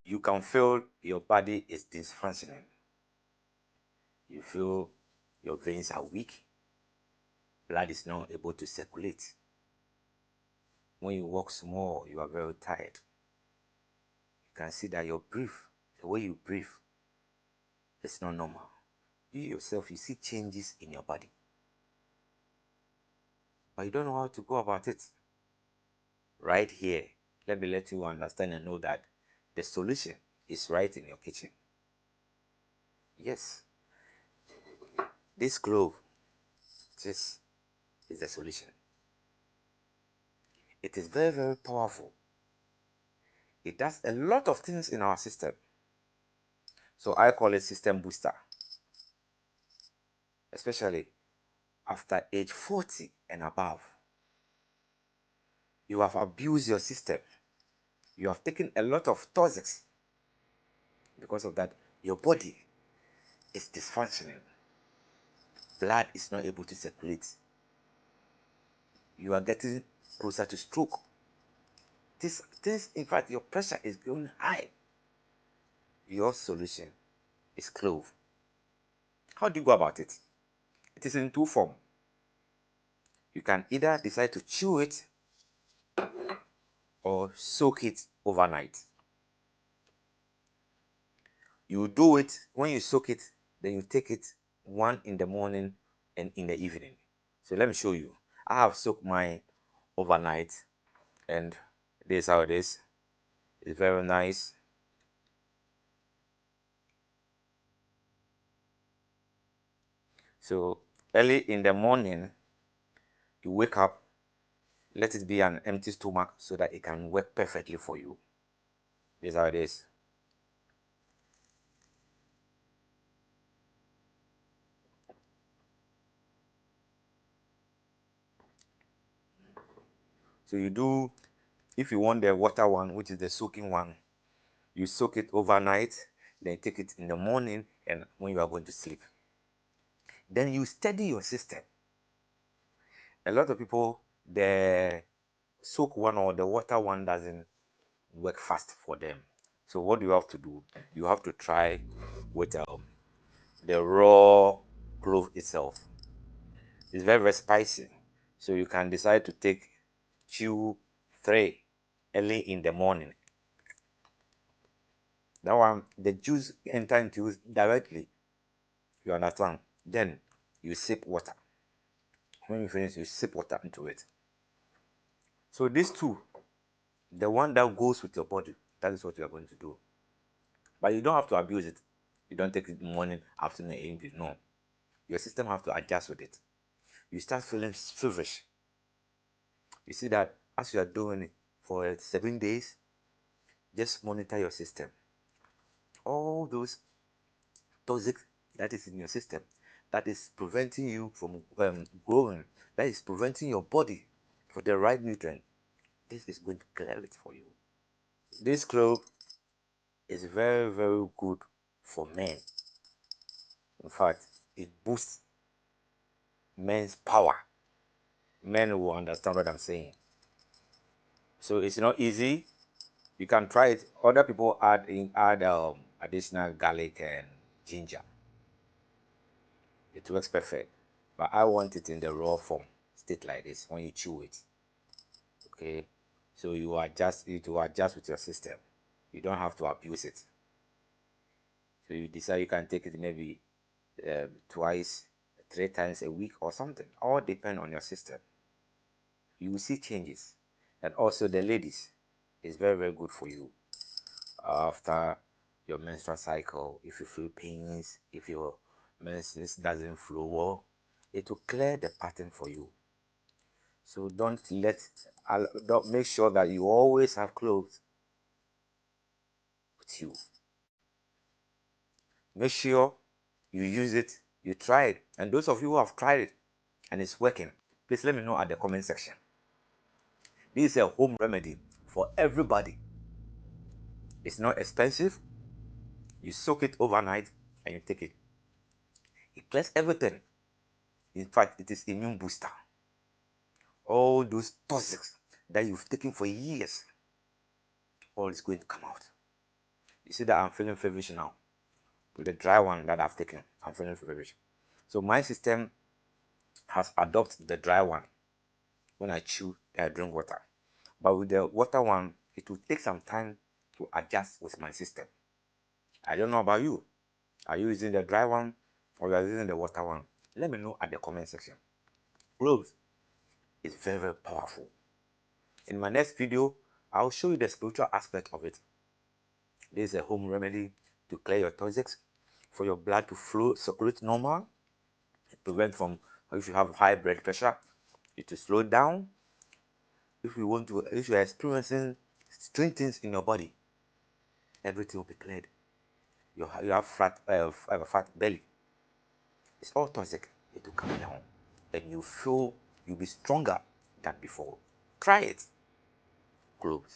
you can feel your body is dysfunctioning. You feel your veins are weak, blood is not able to circulate. When you walk small, you are very tired. You can see that your breath, the way you breathe, is not normal. You yourself, you see changes in your body, but you don't know how to go about it. Right here, let me let you understand and know that the solution is right in your kitchen. Yes, this clove, this is the solution. It is very, very powerful. It does a lot of things in our system. So I call it system booster. Especially after age 40 and above. You have abused your system. You have taken a lot of toxics. Because of that, your body is dysfunctioning. Blood is not able to circulate. You are getting closer to stroke. This, in fact, your pressure is going high. Your solution is clove. How do you go about it? It is in two forms. You can either decide to chew it or soak it overnight. You do it when you soak it, then you take it one in the morning and in the evening. So let me show you. I have soaked mine overnight, and this is how it is. It's very nice. So early in the morning, you wake up, let it be an empty stomach so that it can work perfectly for you. This is how it is. So you do, if you want the water one, which is the soaking one, you soak it overnight, then take it in the morning and when you are going to sleep. Then you steady your system. A lot of people, the soak one or the water one doesn't work fast for them. So what do you have to do? You have to try with the raw clove itself. It's very, very spicy. So you can decide to take 2, 3 early in the morning. That one, the juice enter into you directly. You understand? Then you sip water. When you finish, you sip water into it. So these two, the one that goes with your body, that is what you are going to do. But you don't have to abuse it. You don't take it morning, afternoon, evening. No. Your system have to adjust with it. You start feeling feverish. You see that as you are doing it for 7 days, just monitor your system. All those toxic that is in your system, that is preventing you from growing, that is preventing your body for the right nutrient, this is going to clear it for you. This clove is very, very good for men. In fact, it boosts men's power. Men will understand what I'm saying. So it's not easy. You can try it. Other people add additional garlic and ginger. It works perfect. But I want it in the raw form, state like this when you chew it. Okay, so you adjust it to adjust with your system. You don't have to abuse it. So you decide you can take it maybe twice, 3 times a week or something. All depend on your system. You will see changes. And also the ladies, is very, very good for you. After your menstrual cycle, if you feel pains, if your menses doesn't flow well, it will clear the pattern for you. So don't make sure that you always have clothes with you. Make sure you use it, you try it. And those of you who have tried it and it's working, please let me know at the comment section. This is a home remedy for everybody. It's not expensive. You soak it overnight and you take it. It clears everything. In fact, it is immune booster. All those toxins that you've taken for years, all is going to come out. You see that I'm feeling feverish now. With the dry one that I've taken, I'm feeling feverish. So my system has adopted the dry one. When I chew, I drink water. But with the water one, it will take some time to adjust with my system. I don't know about you. Are you using the dry one or are you using the water one? Let me know at the comment section. Cloves is very, very powerful. In my next video, I'll show you the spiritual aspect of it. This is a home remedy to clear your toxics, for your blood to flow, circulate normal, prevent from, if you have high blood pressure, it will slow down. If you're experiencing strange things in your body, everything will be cleared. You have a fat belly. It's all toxic. It will come down, and you'll be stronger than before. Try it. Cloves.